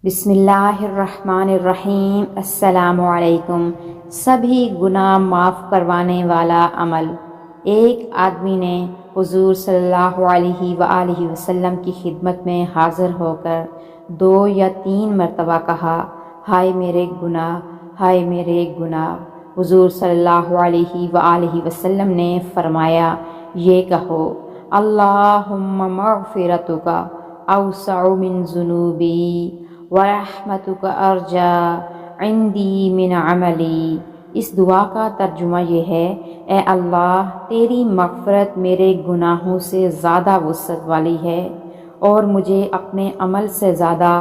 بسم اللہ الرحمن الرحیم۔ السلام علیکم۔ سبھی گناہ معاف کروانے والا عمل۔ ایک آدمی نے حضور صلی اللہ علیہ وآلہ وسلم کی خدمت میں حاضر ہو کر 2 یا 3 مرتبہ کہا، ہائے میرے گناہ، ہائے میرے گناہ۔ حضور صلی اللہ علیہ وآلہ وسلم نے فرمایا، یہ کہو، اللہم مغفرتک اوسع من ذنوبی ورحمتک ارجا عندی من عملی۔ اس دعا کا ترجمہ یہ ہے، اے اللہ، تیری مغفرت میرے گناہوں سے زیادہ وسعت والی ہے اور مجھے اپنے عمل سے زیادہ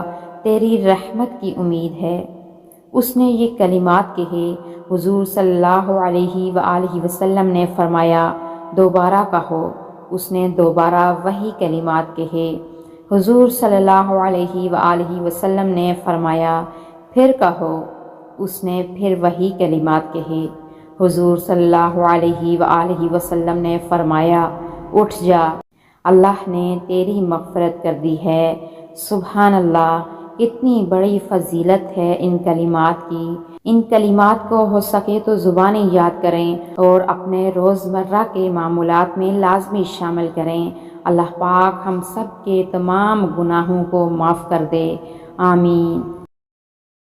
تیری رحمت کی امید ہے۔ اس نے یہ کلمات کہے۔ حضور صلی اللہ علیہ وآلہ وسلم نے فرمایا، دوبارہ کہو۔ اس نے دوبارہ وہی کلمات کہے۔ حضور صلی اللہ علیہ وآلہ وسلم نے فرمایا، پھر کہو۔ اس نے پھر وہی کلمات کہے۔ حضور صلی اللہ علیہ وآلہ وسلم نے فرمایا، اٹھ جا، اللہ نے تیری مغفرت کر دی ہے۔ سبحان اللہ، کتنی بڑی فضیلت ہے ان کلمات کی۔ ان کلمات کو ہو سکے تو زبانی یاد کریں اور اپنے روزمرہ کے معمولات میں لازمی شامل کریں۔ اللہ پاک ہم سب کے تمام گناہوں کو معاف کر دے، آمین۔